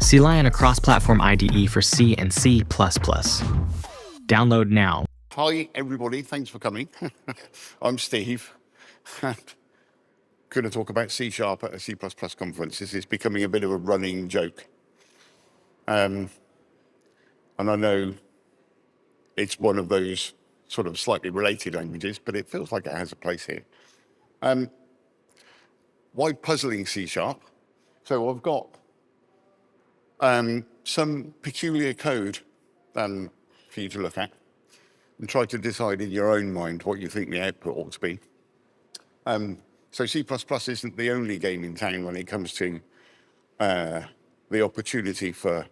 CLion, a cross-platform IDE for C and C++. Download now. Hi, everybody. Thanks for coming. I'm Steve. Going to talk about C# at a C++ conference. This is becoming a bit of a running joke. And I know it's one of those sort of slightly related languages, but it feels like it has a place here. Why puzzling C#? So I've got some peculiar code for you to look at and try to decide in your own mind what you think the output ought to be. So C++ isn't the only game in town when it comes to the opportunity for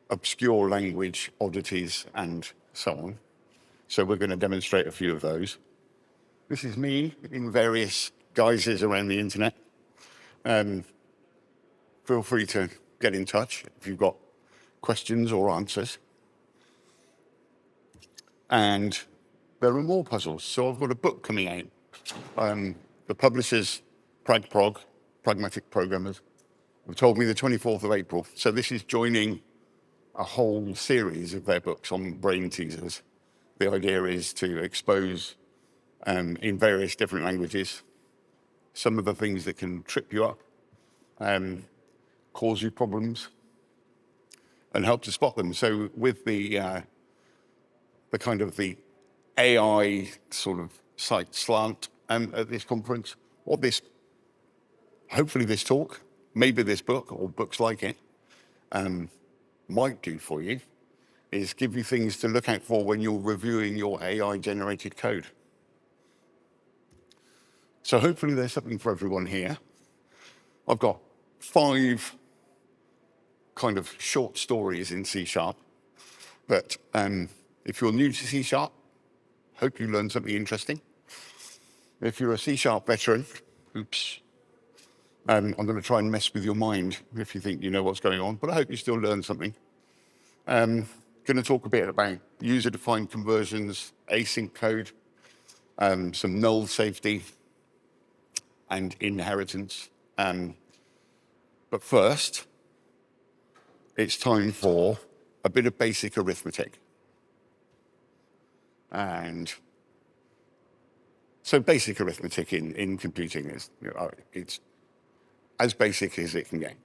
obscure language oddities and so on. So we're going to demonstrate a few of those. This is me in various guises around the internet. Feel free to get in touch if you've got questions or answers. And there are more puzzles. So I've got a book coming out. The publishers, Pragmatic Programmers, have told me the 24th of April. So this is joining a whole series of their books on brain teasers. The idea is to expose in various different languages some of the things that can trip you up, cause you problems, and help to spot them. So with the kind of the AI sort of site slant at this conference, what this, hopefully this talk, maybe this book or books like it, might do for you is give you things to look out for when you're reviewing your AI-generated code. So hopefully there's something for everyone here. I've got 5 kind of short stories in C#, but if you're new to C#, hope you learned something interesting. If you're a C# veteran, oops, I'm going to try and mess with your mind if you think you know what's going on, but I hope you still learned something. Going to talk a bit about user-defined conversions, async code, some null safety, and inheritance. But first, it's time for a bit of basic arithmetic. And so basic arithmetic in computing is, it's as basic as it can get.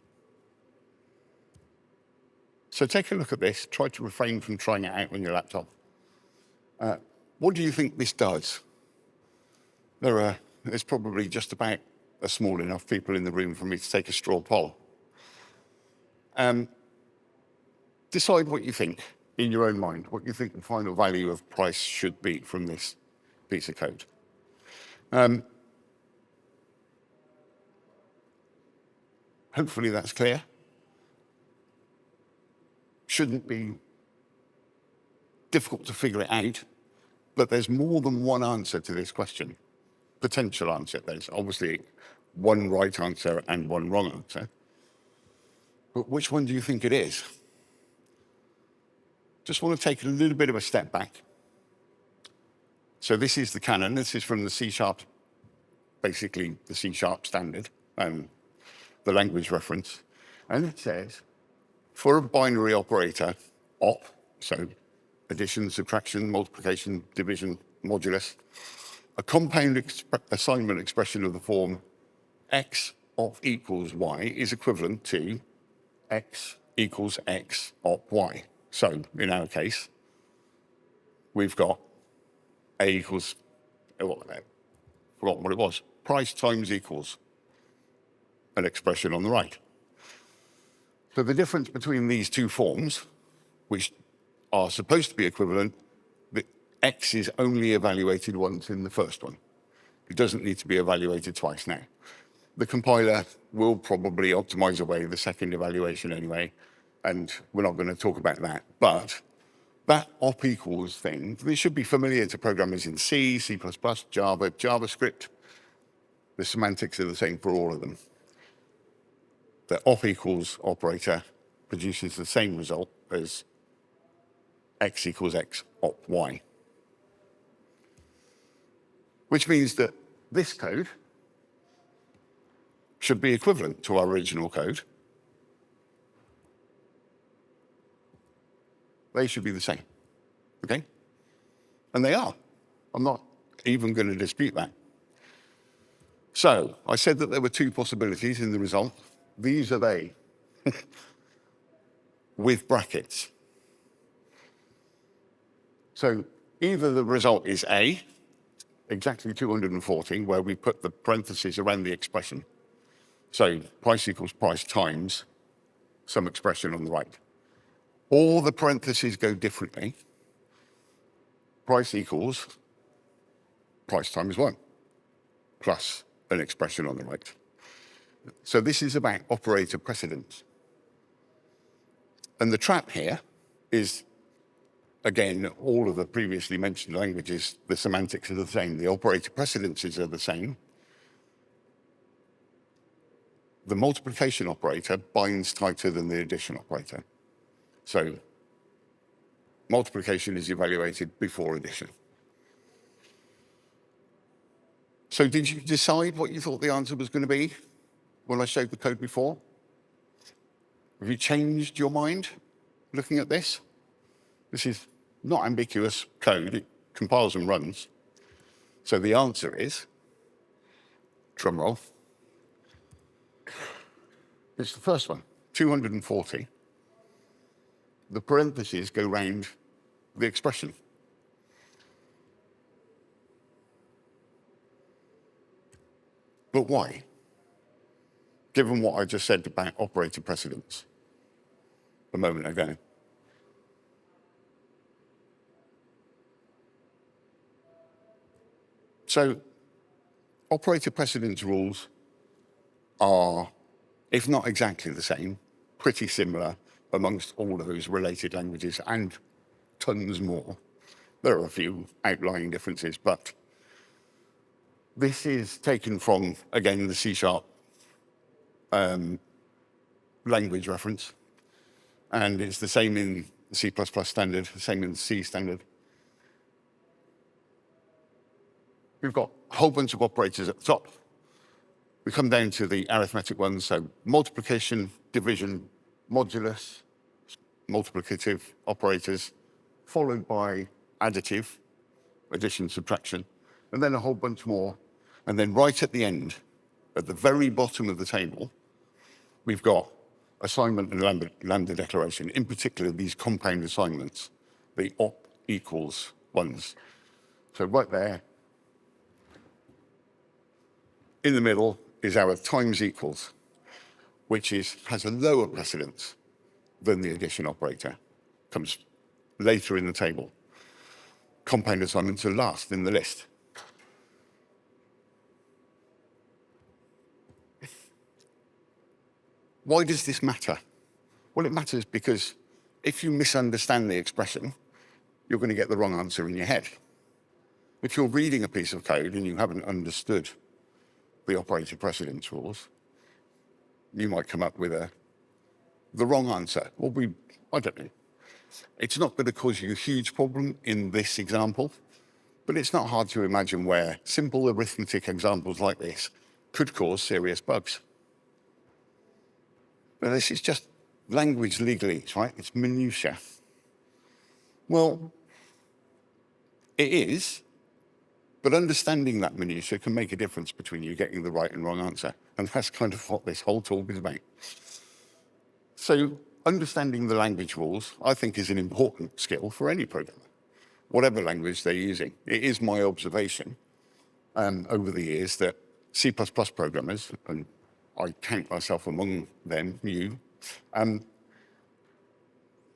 So take a look at this. Try to refrain from trying it out on your laptop. What do you think this does? There's probably just about a small enough people in the room for me to take a straw poll. Decide what you think in your own mind, what you think the final value of price should be from this piece of code. Hopefully that's clear. Shouldn't be difficult to figure it out, but there's more than one answer to this question. Potential answer. There's obviously one right answer and one wrong answer. But which one do you think it is? Just want to take a little bit of a step back. So this is the canon. This is from the C#, basically the C# standard, the language reference. And it says, for a binary operator, op, so addition, subtraction, multiplication, division, modulus, a compound assignment expression of the form x op equals y is equivalent to x equals x op y. So in our case, we've got a equals, forgotten what it was, price times equals an expression on the right. So the difference between these two forms, which are supposed to be equivalent, the x is only evaluated once in the first one. It doesn't need to be evaluated twice now. The compiler will probably optimize away the second evaluation anyway, and we're not going to talk about that. But that op equals thing, this should be familiar to programmers in C, C++, Java, JavaScript. The semantics are the same for all of them. The op equals operator produces the same result as x equals x op y. Which means that this code should be equivalent to our original code. they should be the same, okay? And they are. I'm not even going to dispute that. So I said that there were two possibilities in the result. These are they, with brackets. So either the result is A, exactly 240, where we put the parentheses around the expression. So price equals price times some expression on the right. Or the parentheses go differently. Price equals price times 1 plus an expression on the right. So this is about operator precedence. And the trap here is, again, all of the previously mentioned languages, the semantics are the same. The operator precedences are the same. The multiplication operator binds tighter than the addition operator. So multiplication is evaluated before addition. So did you decide what you thought the answer was going to be when I showed the code before? Have you changed your mind looking at this? This is not ambiguous code. It compiles and runs. So the answer is, drum roll, it's the first one, 240. The parentheses go round the expression. But why? Given what I just said about operator precedence a moment ago. So operator precedence rules are, if not exactly the same, pretty similar amongst all of those related languages and tons more. There are a few outlying differences, but this is taken from, again, the C# language reference, and it's the same in the C++ standard, the same in the C standard. We've got a whole bunch of operators at the top. We come down to the arithmetic ones, so multiplication, division, modulus, multiplicative operators, followed by additive, addition, subtraction, and then a whole bunch more. And then right at the end, at the very bottom of the table, we've got assignment and lambda declaration, in particular these compound assignments, the op equals ones. So right there, in the middle is our times equals, which has a lower precedence than the addition operator, comes later in the table. Compound assignments are last in the list. Why does this matter? Well, it matters because if you misunderstand the expression, you're going to get the wrong answer in your head. If you're reading a piece of code and you haven't understood the operator precedence rules, you might come up with the wrong answer. Or I don't know. It's not going to cause you a huge problem in this example, but it's not hard to imagine where simple arithmetic examples like this could cause serious bugs. But this is just language legalese, right? It's minutiae. Well, it is, but understanding that minutiae can make a difference between you getting the right and wrong answer. And that's kind of what this whole talk is about. So understanding the language rules, I think, is an important skill for any programmer, whatever language they're using. It is my observation over the years that C++ programmers, and I count myself among them,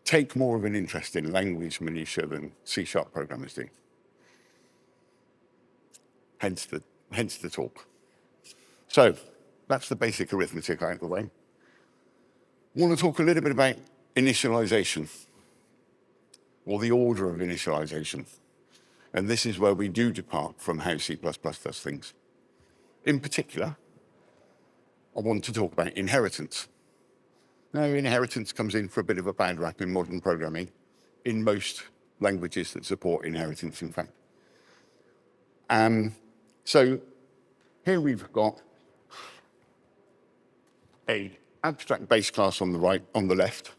take more of an interest in language minutiae than C# programmers do. Hence the talk. So that's the basic arithmetic out of the way. I want to talk a little bit about initialization, or the order of initialization. And this is where we do depart from how C++ does things. In particular, I want to talk about inheritance. Now, inheritance comes in for a bit of a bad rap in modern programming, in most languages that support inheritance, in fact. So here we've got a abstract base class on the right, on the left,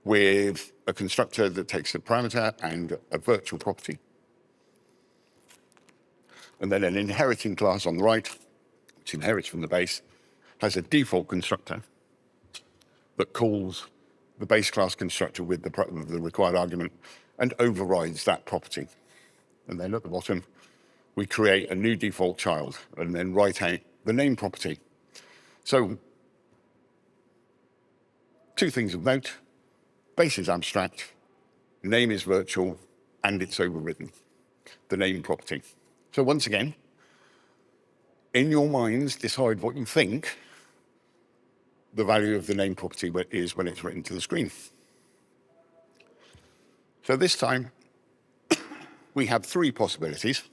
with a constructor that takes a parameter and a virtual property. And then an inheriting class on the right, which inherits from the base, has a default constructor that calls the base class constructor with the required argument and overrides that property. And then at the bottom, we create a new default child and then write out the name property. So, two things of note: base is abstract, name is virtual, and it's overridden, the name property. So once again, in your minds, decide what you think the value of the name property is when it's written to the screen. So this time, we have three possibilities,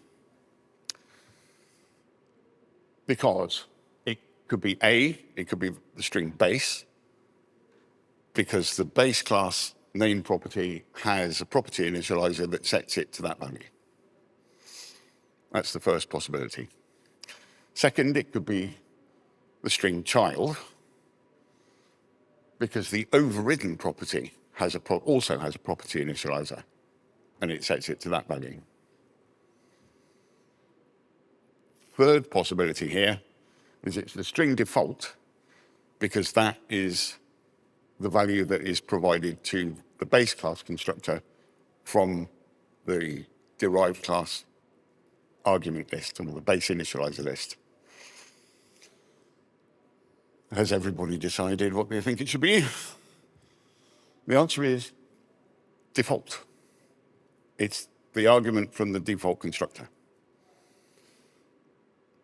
because it could be it could be the string base, because the base class name property has a property initializer that sets it to that value. That's the first possibility. Second, it could be the string child, because the overridden property also has a property initializer, and it sets it to that value. Third possibility here is it's the string default, because that is the value that is provided to the base class constructor from the derived class argument list, or the base initializer list. Has everybody decided what they think it should be? The answer is default. It's the argument from the default constructor.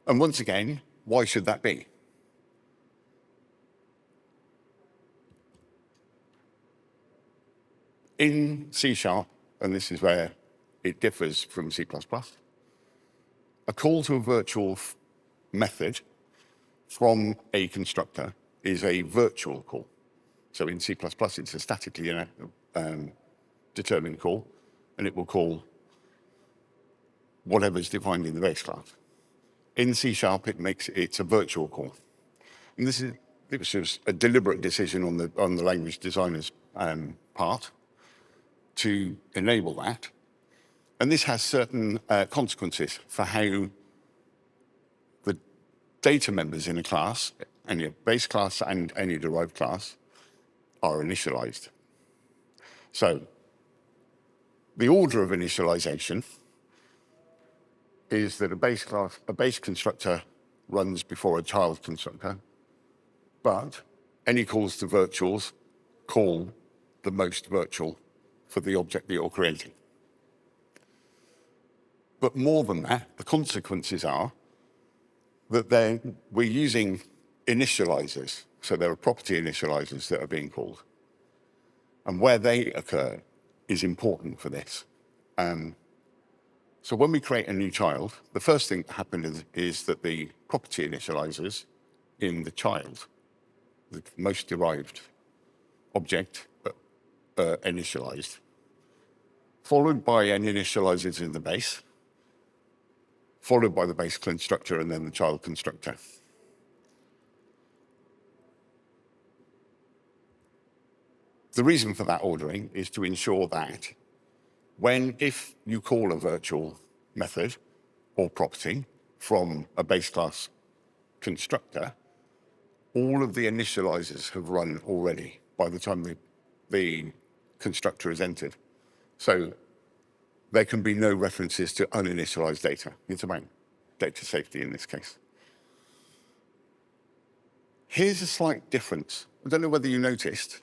And once again, why should that be? In C#, and this is where it differs from C++, a call to a virtual method from a constructor is a virtual call. So in C++, it's a statically determined call, and it will call whatever's defined in the base class. In C#, it's a virtual call. And it was just a deliberate decision on the language designer's part to enable that. And this has certain consequences for how the data members in a class, any base class and any derived class, are initialized. So the order of initialization is that a base constructor runs before a child constructor, but any calls to virtuals call the most virtual for the object that you're creating. But more than that, the consequences are that we're using initializers. So there are property initializers that are being called. And where they occur is important for this. So when we create a new child, the first thing that happens is that the property initializers in the child, the most derived object, initialized, followed by an initializers in the base, followed by the base constructor, and then the child constructor. The reason for that ordering is to ensure that if you call a virtual method or property from a base class constructor, all of the initializers have run already by the time the constructor is entered. So there can be no references to uninitialized data. It's about data safety in this case. Here's a slight difference. I don't know whether you noticed,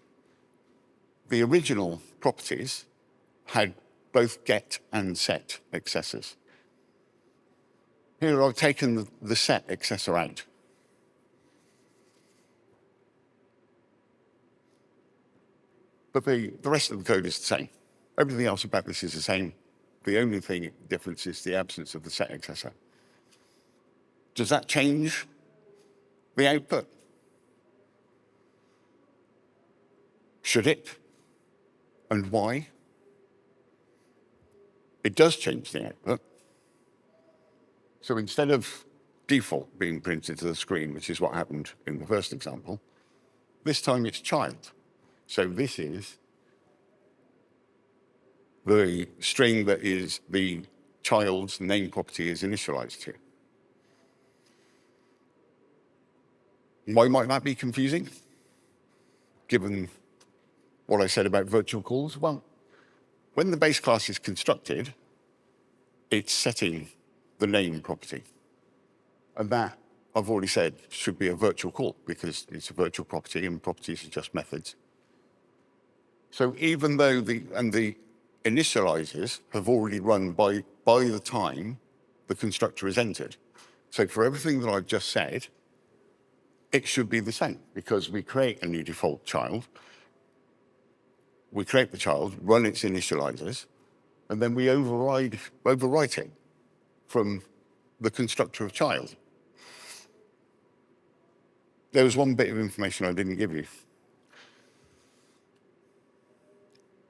the original properties had both get and set accessors. Here I've taken the set accessor out. But the rest of the code is the same. Everything else about this is the same. The only difference is the absence of the set accessor. Does that change the output? Should it? And why? It does change the output. So instead of default being printed to the screen, which is what happened in the first example, this time it's child. So this is the string that is the child's name property is initialized to. Why might that be confusing, given what I said about virtual calls? Well, when the base class is constructed, it's setting the name property. And that, I've already said, should be a virtual call because it's a virtual property and properties are just methods. So even though the initializers have already run by the time the constructor is entered. So for everything that I've just said, it should be the same because we create a new default child, we create the child, run its initializers, and then we overwrite it from the constructor of child. There was one bit of information I didn't give you.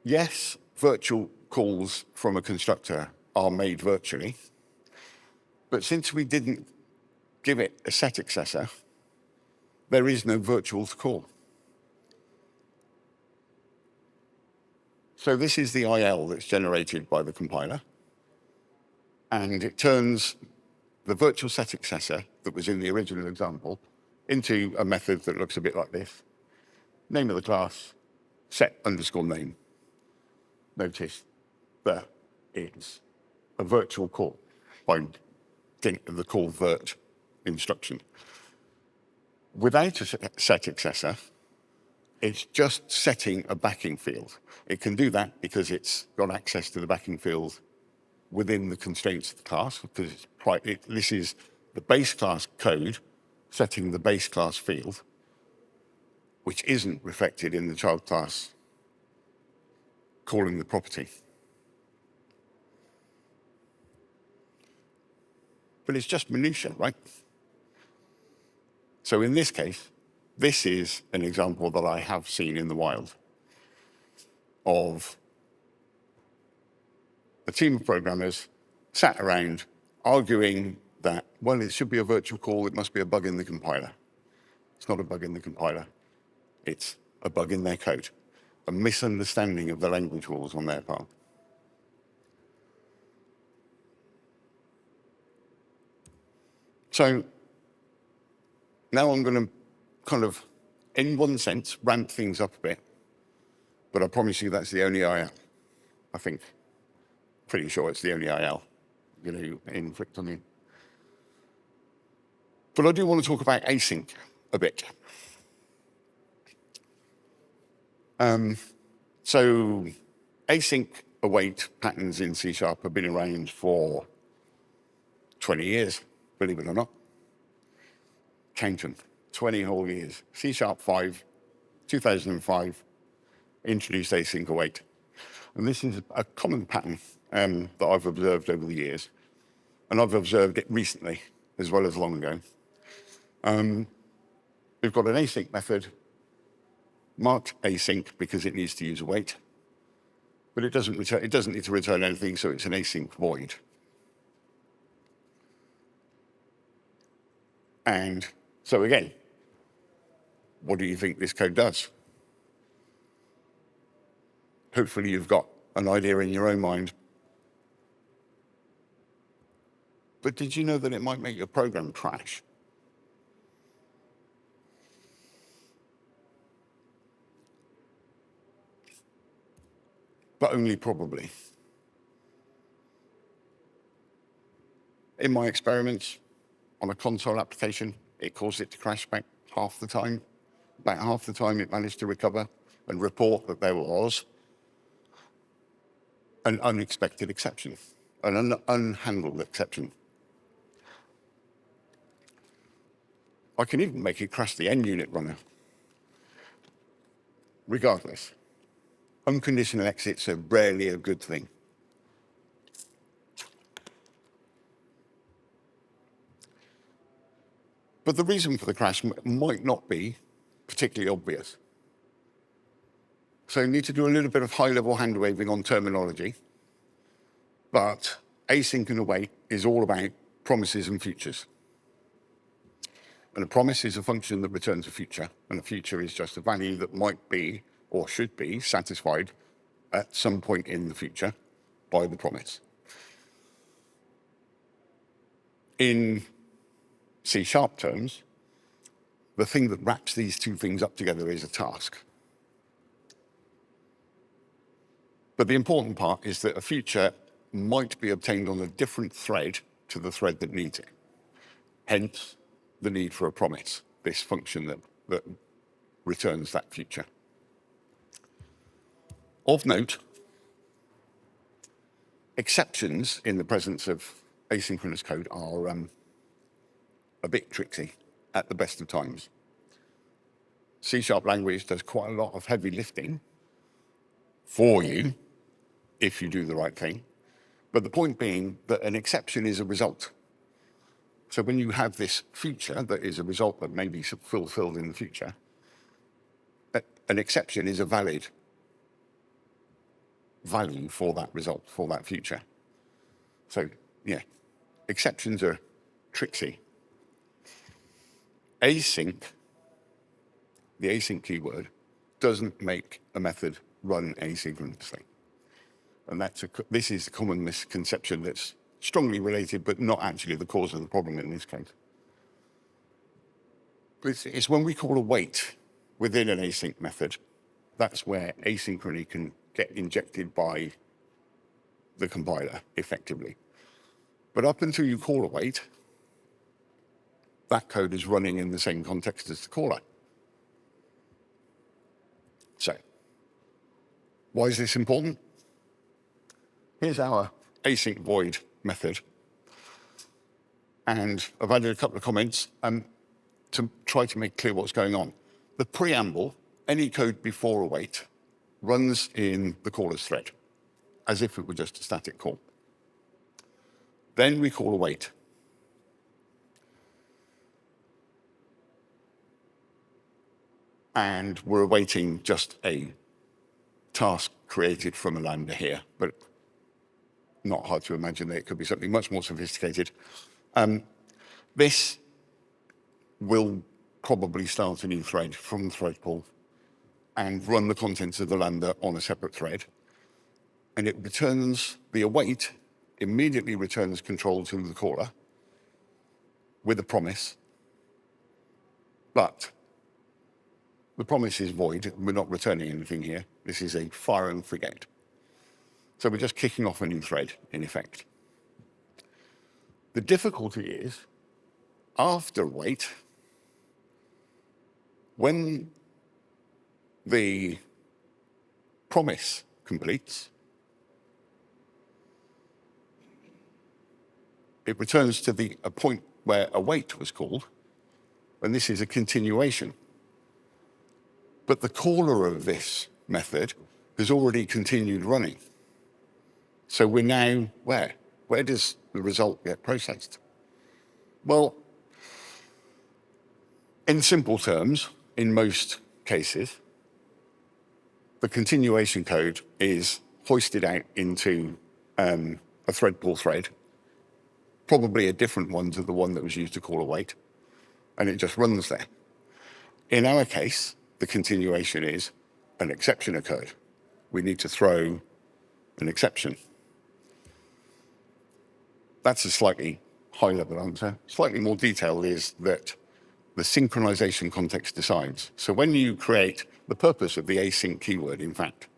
Yes, virtual calls from a constructor are made virtually, but since we didn't give it a set accessor, there is no virtual to call. So this is the IL that's generated by the compiler, and it turns the virtual set accessor that was in the original example into a method that looks a bit like this. Name of the class, set_name. Notice that it's a virtual call by the call virt instruction. Without a set accessor, it's just setting a backing field. It can do that because it's got access to the backing field within the constraints of the class, because this is the base class code setting the base class field, which isn't reflected in the child class calling the property. But it's just minutiae, right? So in this case, this is an example that I have seen in the wild of a team of programmers sat around arguing that, well, it should be a virtual call, it must be a bug in the compiler. It's not a bug in the compiler, it's a bug in their code, a misunderstanding of the language rules on their part. So now I'm going to kind of, in one sense, ramp things up a bit, but I promise you that's the only IL, I think. Pretty sure it's the only IL going to inflict on you. But I do want to talk about async a bit. So async await patterns in C# have been around for 20 years, believe it or not. Count them, 20 whole years. C#5, 2005, introduced async await. And this is a common pattern that I've observed over the years. And I've observed it recently, as well as long ago. We've got an async method, marked async because it needs to use await, but it doesn't need to return anything, so it's an async void. And so again, what do you think this code does? Hopefully you've got an idea in your own mind. But did you know that it might make your program crash? But only probably. In my experiments on a console application, it caused it to crash about half the time. About half the time it managed to recover and report that there was an unexpected exception, an unhandled exception. I can even make it crash the end unit runner. Regardless, unconditional exits are rarely a good thing. But the reason for the crash might not be particularly obvious. So you need to do a little bit of high-level hand-waving on terminology. But async and await is all about promises and futures. And a promise is a function that returns a future, and a future is just a value that might be or should be satisfied at some point in the future, by the promise. In C# terms, the thing that wraps these two things up together is a task. But the important part is that a future might be obtained on a different thread to the thread that needs it. Hence, the need for a promise, this function that returns that future. Of note, exceptions in the presence of asynchronous code are a bit tricksy at the best of times. C# language does quite a lot of heavy lifting for you if you do the right thing. But the point being that an exception is a result. So when you have this feature that is a result that may be fulfilled in the future, an exception is a valid value for that result, for that future. So yeah, exceptions are tricksy. Async, the async keyword, doesn't make a method run asynchronously. And this is a common misconception that's strongly related, but not actually the cause of the problem in this case. But it's when we call await within an async method, that's where asynchrony can get injected by the compiler effectively. But up until you call await, that code is running in the same context as the caller. So, why is this important? Here's our async void method. And I've added a couple of comments to try to make clear what's going on. The preamble, any code before await, runs in the caller's thread, as if it were just a static call. Then we call await. And we're awaiting just a task created from a lambda here, but not hard to imagine that it could be something much more sophisticated. This will probably start a new thread from the thread pool and run the contents of the lambda on a separate thread. And it returns, the await immediately returns control to the caller with a promise, but the promise is void. We're not returning anything here. This is a fire and forget. So we're just kicking off a new thread, in effect. The difficulty is, after wait, when the promise completes, it returns to a point where await was called, and this is a continuation. But the caller of this method has already continued running. So we're now where? Where does the result get processed? Well, in simple terms, in most cases, the continuation code is hoisted out into a thread pool thread, probably a different one to the one that was used to call await, and it just runs there. In our case, the continuation is an exception occurred. We need to throw an exception. That's a slightly high-level answer. Slightly more detailed is that the synchronization context decides. So when you create, the purpose of the async keyword, in fact,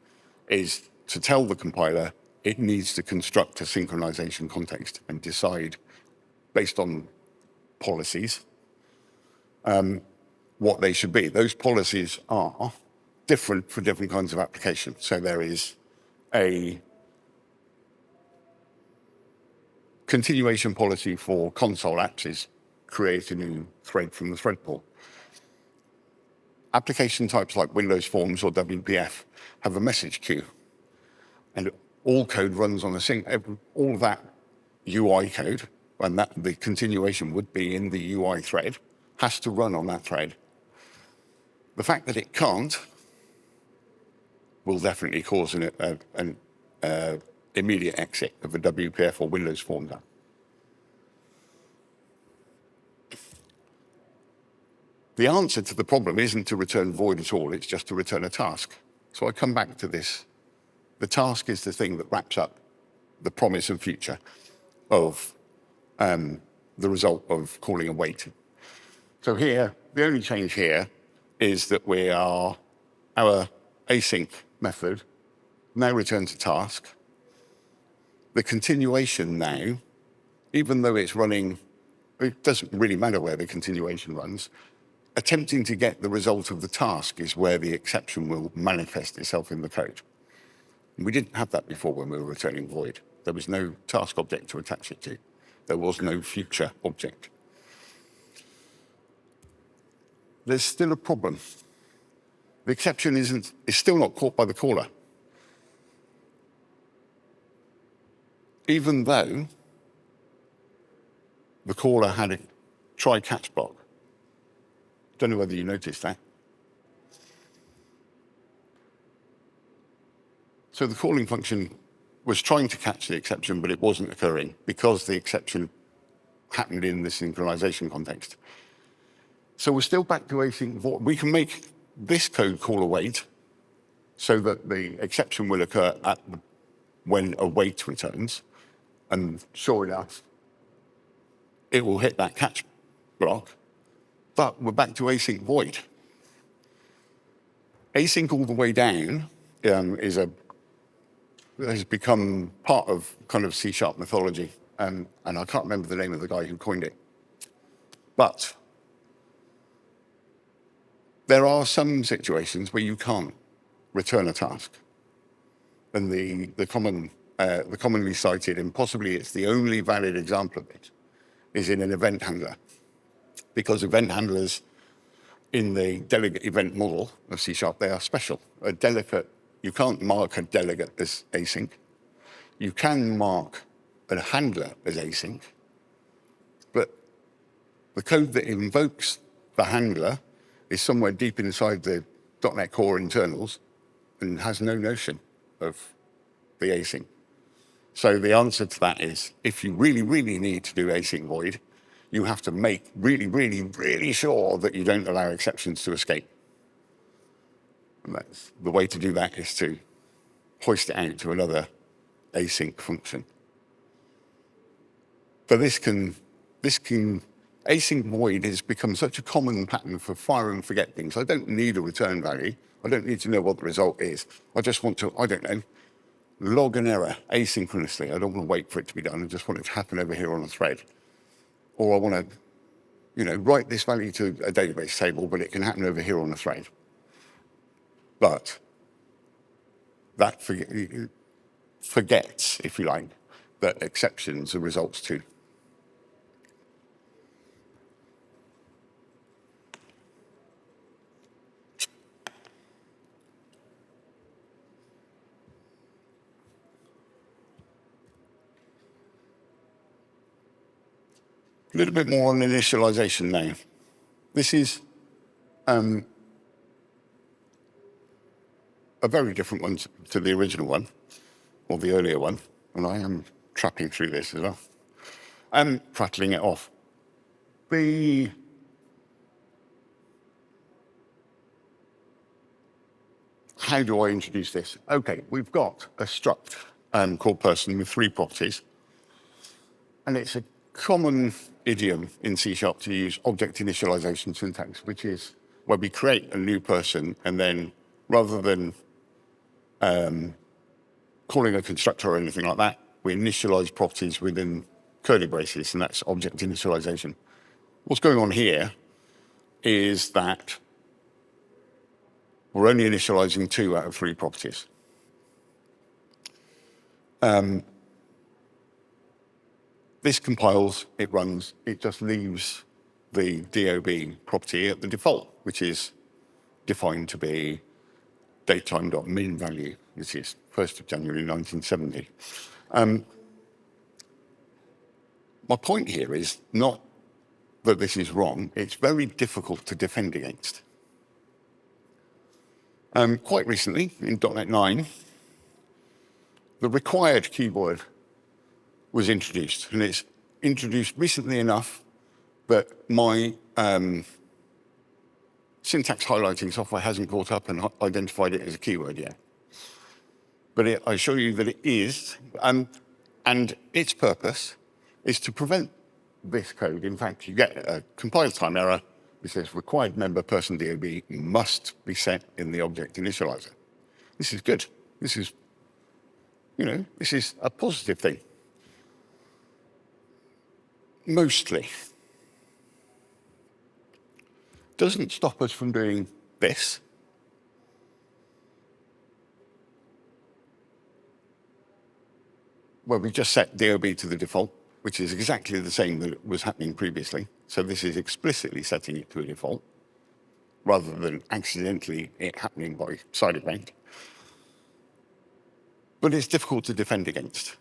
is to tell the compiler it needs to construct a synchronization context and decide, based on policies, what they should be. Those policies are different for different kinds of applications. So there is a continuation policy for console apps is create a new thread from the thread pool. Application types like Windows Forms or WPF have a message queue, and all code runs on a sync. All that UI code, and that the continuation would be in the UI thread, has to run on that thread. The fact that it can't will definitely cause an immediate exit of a WPF or Windows Forms app. The answer to the problem isn't to return void at all, it's just to return a task. So I come back to this. The task is the thing that wraps up the promise and future of the result of calling await. So here, the only change here is that our async method now returns a task. The continuation now, even though it's running, it doesn't really matter where the continuation runs, attempting to get the result of the task is where the exception will manifest itself in the code. We didn't have that before when we were returning void. There was no task object to attach it to. There was no future object. There's still a problem. The exception is still not caught by the caller. Even though the caller had a try catch block. Don't know whether you noticed that. So the calling function was trying to catch the exception, but it wasn't occurring because the exception happened in the synchronization context. So we're still back to async void. We can make this code call await so that the exception will occur when await returns. And sure enough, it will hit that catch block. But we're back to async void. Async all the way down has become part of kind of C# mythology. And I can't remember the name of the guy who coined it. But there are some situations where you can't return a task. And the commonly cited, and possibly it's the only valid example of it, is in an event handler. Because event handlers in the delegate event model of C#, they are special. You can't mark a delegate as async. You can mark a handler as async, but the code that invokes the handler is somewhere deep inside the .NET Core internals and has no notion of the async. So the answer to that is, if you really, really need to do async void, you have to make really, really, really sure that you don't allow exceptions to escape. And the way to do that is to hoist it out to another async function. But async void has become such a common pattern for fire and forget things. I don't need a return value. I don't need to know what the result is. I just want to, I don't know, log an error asynchronously. I don't want to wait for it to be done. I just want it to happen over here on a thread. Or I want to, write this value to a database table, but it can happen over here on a thread. But that forgets, if you like, that exceptions are results too. A little bit more on initialization now. This is a very different one to the original one, or the earlier one, and I am trapping through this as well. I'm prattling it off. How do I introduce this? Okay, we've got a struct called person with 3 properties, and it's a common idiom in C# to use object initialization syntax, which is where we create a new person and then rather than calling a constructor or anything like that, we initialize properties within curly braces, and that's object initialization. What's going on here is that we're only initializing 2 out of 3 properties. This compiles, it runs, it just leaves the DOB property at the default, which is defined to be datetime.min value, which is 1st of January 1970. My point here is not that this is wrong, it's very difficult to defend against. Quite recently, in .NET 9, the required keyword was introduced, and it's introduced recently enough that my syntax highlighting software hasn't caught up and identified it as a keyword yet. But I assure you that it is. And its purpose is to prevent this code. In fact, you get a compile time error which says required member person DOB must be set in the object initializer. This is good. This is, this is a positive thing. Mostly. Doesn't stop us from doing this. Well, we just set DOB to the default, which is exactly the same that was happening previously. So this is explicitly setting it to a default, rather than accidentally it happening by side event. But it's difficult to defend against.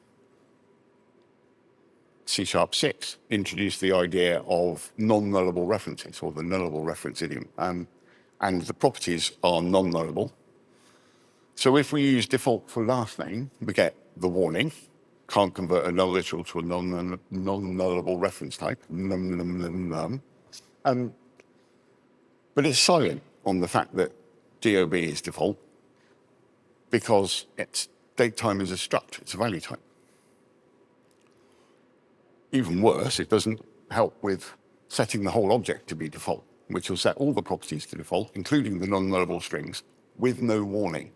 C#6 introduced the idea of non-nullable references, or the nullable reference idiom, and the properties are non-nullable. So if we use default for last name, we get the warning, can't convert a null literal to a non-nullable reference type, but it's silent on the fact that DOB is default because its date time is a struct, it's a value type. Even worse, it doesn't help with setting the whole object to be default, which will set all the properties to default, including the non-nullable strings, with no warning.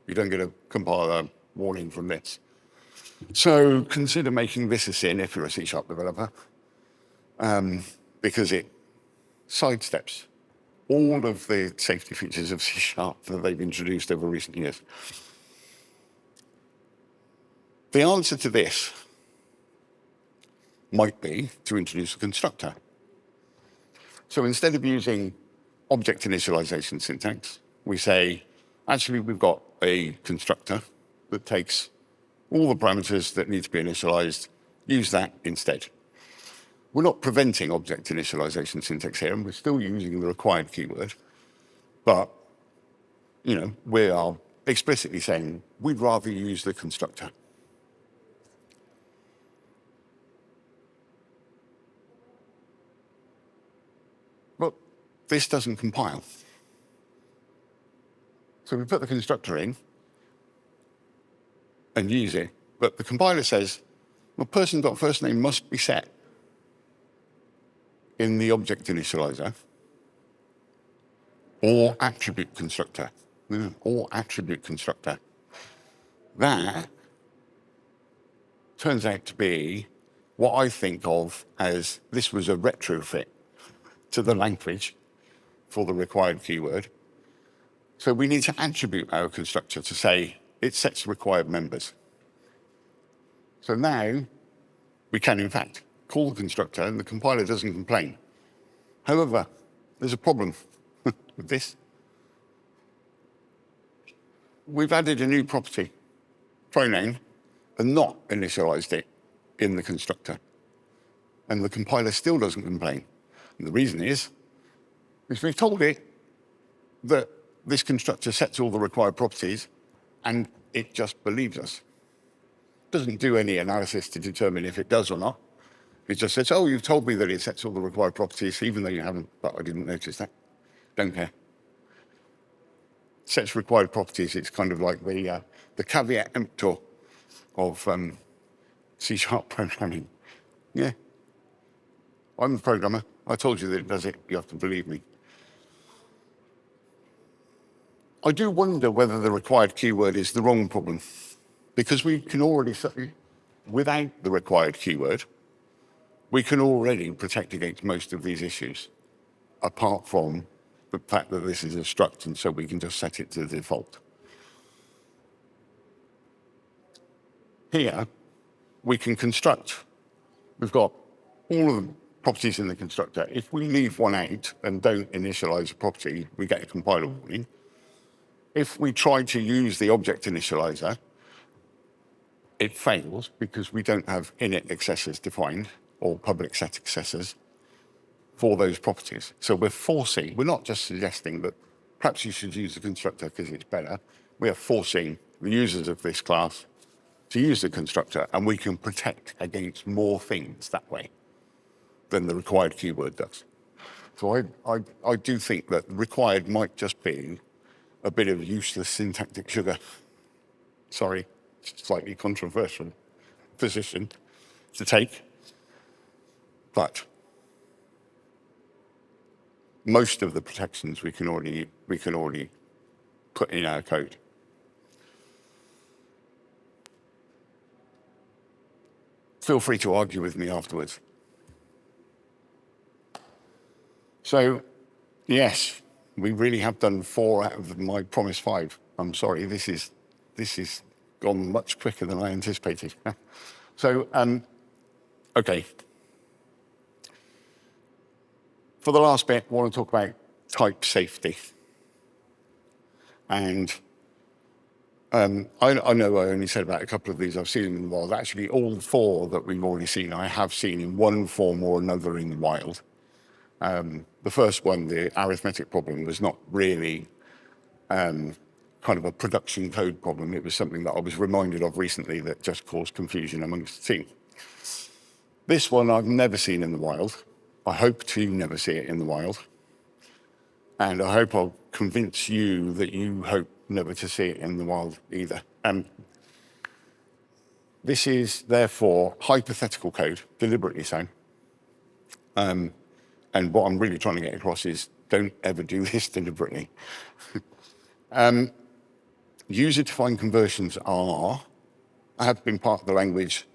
You don't get a compiler warning from this. So consider making this a sin if you're a C# developer, because it sidesteps all of the safety features of C# that they've introduced over recent years. The answer to this might be to introduce a constructor. So instead of using object initialization syntax, we say, actually, we've got a constructor that takes all the parameters that need to be initialized, use that instead. We're not preventing object initialization syntax here, and we're still using the required keyword, but we are explicitly saying we'd rather use the constructor. But this doesn't compile. So we put the constructor in and use it, but the compiler says, well, person.firstname must be set in the object initializer or attribute constructor, or attribute constructor. That turns out to be what I think of as this was a retrofit to the language for the required keyword. So we need to attribute our constructor to say it sets required members. So now we can, in fact, call the constructor and the compiler doesn't complain. However, there's a problem with this. We've added a new property, pronoun, and not initialized it in the constructor. And the compiler still doesn't complain. And the reason is we've told it that this constructor sets all the required properties and it just believes us. Doesn't do any analysis to determine if it does or not. It just says, oh, you've told me that it sets all the required properties, even though you haven't, but I didn't notice that. Don't care. Sets required properties, it's kind of like the caveat emptor of C# programming. Yeah. I'm a programmer. I told you that it does it. You have to believe me. I do wonder whether the required keyword is the wrong problem, because we can already say, without the required keyword, we can already protect against most of these issues, apart from the fact that this is a struct, and so we can just set it to the default. Here, we can construct. We've got all of the properties in the constructor. If we leave one out and don't initialize a property, we get a compiler warning. If we try to use the object initializer, it fails because we don't have init accessors defined or public set accessors for those properties. So we're not just suggesting that perhaps you should use the constructor because it's better. We are forcing the users of this class to use the constructor, and we can protect against more things that way than the required keyword does. So I do think that required might just be a bit of useless syntactic sugar. Sorry, it's slightly controversial position to take, but most of the protections we can already put in our code. Feel free to argue with me afterwards. So, yes, we really have done 4 out of my promised 5. I'm sorry, this is gone much quicker than I anticipated. So, okay. For the last bit, I want to talk about type safety. And I know I only said about a couple of these I've seen in the wild. Actually, all 4 that we've already seen, I have seen in one form or another in the wild. The first one, the arithmetic problem, was not really kind of a production code problem. It was something that I was reminded of recently that just caused confusion amongst the team. This one I've never seen in the wild. I hope to never see it in the wild. And I hope I'll convince you that you hope never to see it in the wild either. This is therefore hypothetical code, deliberately so. And what I'm really trying to get across is don't ever do this deliberately. User-defined conversions have been part of the language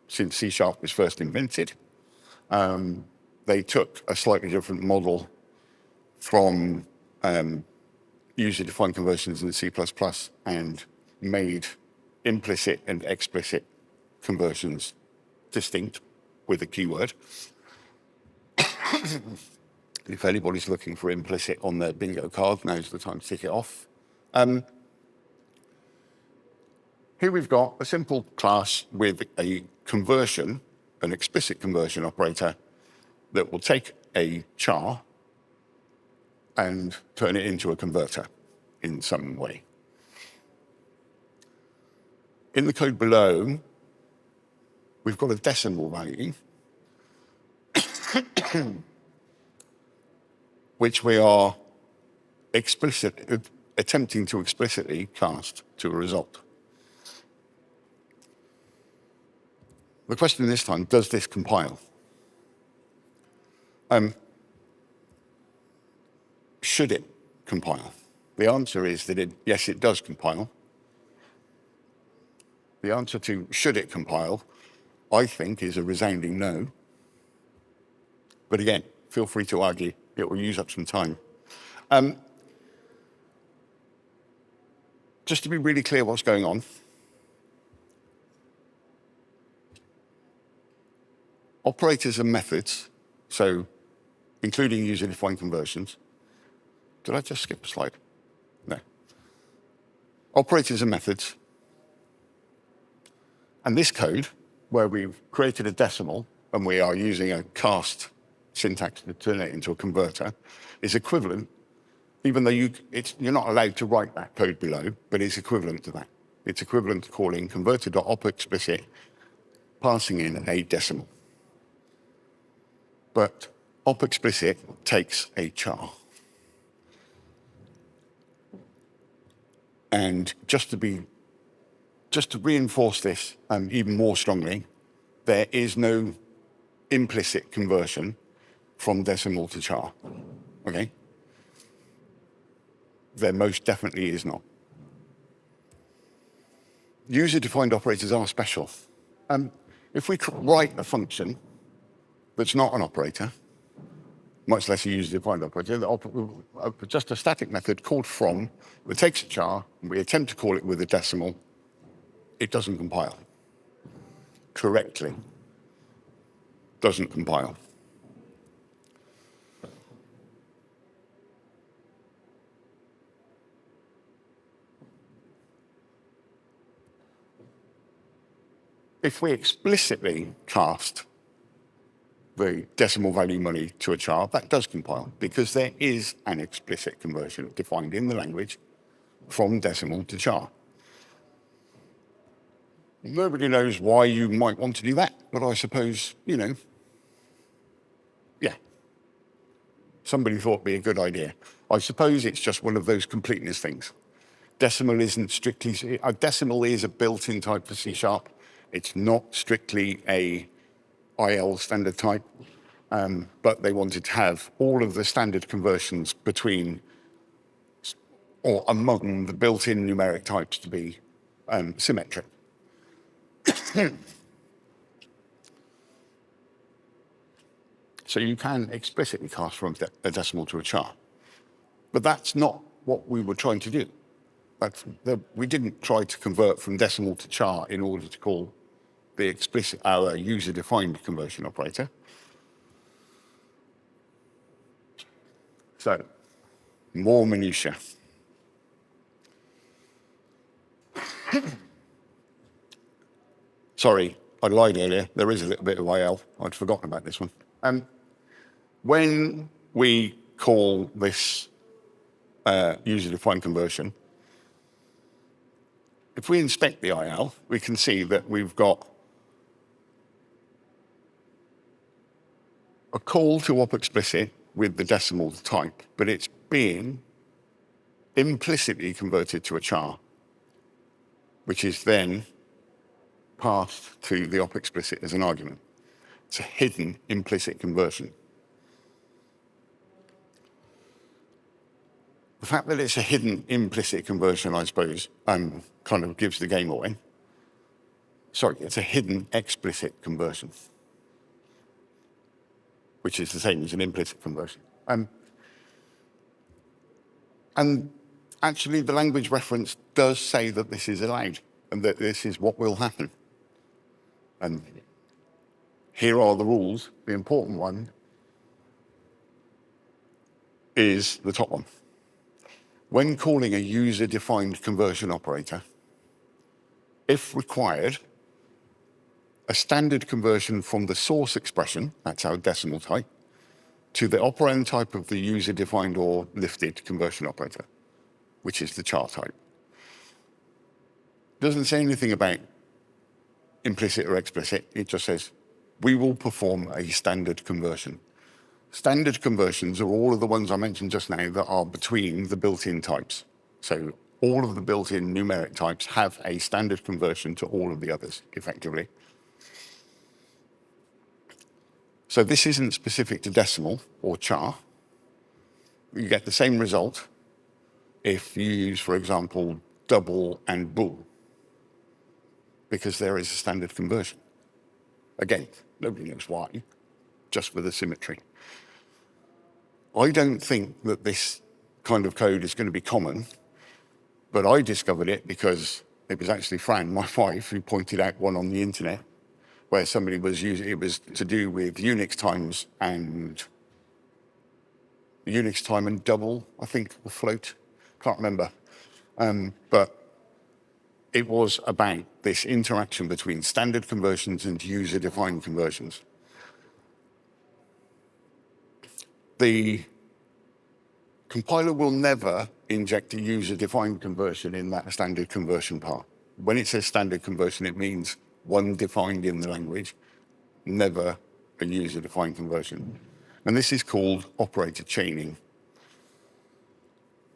since C# was first invented. They took a slightly different model from user-defined conversions in C++ and made implicit and explicit conversions distinct with a keyword. If anybody's looking for implicit on their bingo card, now's the time to tick it off. Here we've got a simple class with a conversion, an explicit conversion operator that will take a char and turn it into a converter in some way. In the code below, we've got a decimal value which we are attempting to explicitly cast to a result. The question this time, does this compile? Should it compile? The answer is that yes, it does compile. The answer to should it compile, I think, is a resounding no. But again, feel free to argue. It will use up some time. Just to be really clear what's going on, operators and methods, so including user-defined conversions. Did I just skip a slide? No. Operators and methods. And this code, where we've created a decimal and we are using a cast syntax to turn it into a converter, is equivalent, even though you're not allowed to write that code below, but it's equivalent to that. It's equivalent to calling converter.opExplicit, passing in a decimal. But opExplicit takes a char. And just to reinforce this even more strongly, there is no implicit conversion from decimal to char, okay? There most definitely is not. User-defined operators are special. If we write a function that's not an operator, much less a user-defined operator, just a static method called from, that takes a char, and we attempt to call it with a decimal, it doesn't compile. Correctly. Doesn't compile. If we explicitly cast the decimal value money to a char, that does compile, because there is an explicit conversion defined in the language from decimal to char. Nobody knows why you might want to do that, but I suppose, yeah. Somebody thought it'd be a good idea. I suppose it's just one of those completeness things. Decimal isn't strictly, a decimal is a built-in type for C#. It's not strictly a IL standard type, but they wanted to have all of the standard conversions between or among the built-in numeric types to be symmetric. So you can explicitly cast from a decimal to a char. But that's not what we were trying to do. We didn't try to convert from decimal to char in order to call the explicit our user-defined conversion operator. So, more minutiae. Sorry, I lied earlier. There is a little bit of IL. I'd forgotten about this one. When we call this user-defined conversion, if we inspect the IL, we can see that we've got a call to op explicit with the decimal type, but it's being implicitly converted to a char, which is then passed to the op explicit as an argument. It's a hidden implicit conversion. The fact that it's a hidden implicit conversion, I suppose, kind of gives the game away. Sorry, it's a hidden explicit conversion, which is the same as an implicit conversion. And actually, the language reference does say that this is allowed and that this is what will happen. And here are the rules. The important one is the top one. When calling a user-defined conversion operator, if required, a standard conversion from the source expression, that's our decimal type, to the operand type of the user-defined or lifted conversion operator, which is the char type. Doesn't say anything about implicit or explicit. It just says, we will perform a standard conversion. Standard conversions are all of the ones I mentioned just now that are between the built-in types. So all of the built-in numeric types have a standard conversion to all of the others, effectively. So this isn't specific to decimal or char. You get the same result if you use, for example, double and bool, because there is a standard conversion. Again, nobody knows why, just for the symmetry. I don't think that this kind of code is going to be common, but I discovered it because it was actually Fran, my wife, who pointed out one on the internet where somebody was using it. Was to do with Unix times and double, I think, or float. Can't remember. But it was about this interaction between standard conversions and user-defined conversions. The compiler will never inject a user-defined conversion in that standard conversion part. When it says standard conversion, it means one defined in the language, never a user-defined conversion. And this is called operator chaining.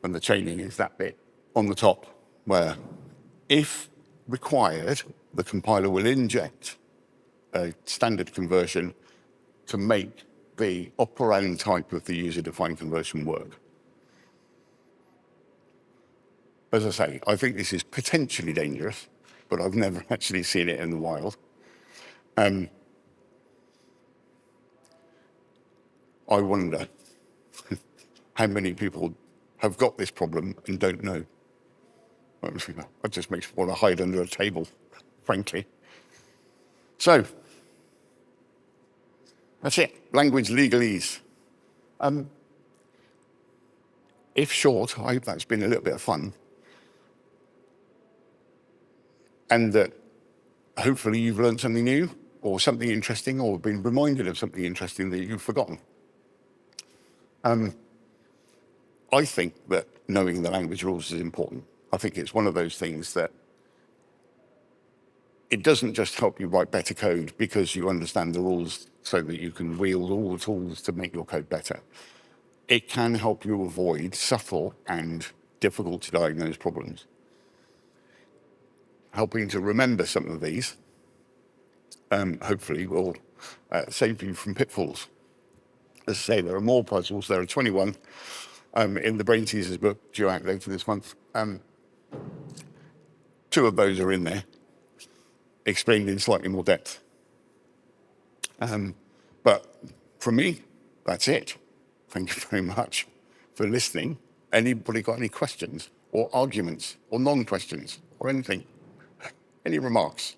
And the chaining is that bit on the top where, if required, the compiler will inject a standard conversion to make the operand type of the user-defined conversion work. As I say, I think this is potentially dangerous, but I've never actually seen it in the wild. I wonder how many people have got this problem and don't know. It just makes me want to hide under a table, frankly. So, that's it. Language legalese. If short, I hope that's been a little bit of fun. And that hopefully you've learned something new or something interesting or been reminded of something interesting that you've forgotten. I think that knowing the language rules is important. I think it's one of those things that it doesn't just help you write better code because you understand the rules so that you can wield all the tools to make your code better. It can help you avoid subtle and difficult to diagnose problems. Helping to remember some of these hopefully will save you from pitfalls. As I say, there are more puzzles. There are 21 in the Brain Teasers book due out later this month. 2 of those are in there, explained in slightly more depth. But from me, that's it. Thank you very much for listening. Anybody got any questions or arguments or non-questions or anything? Any remarks?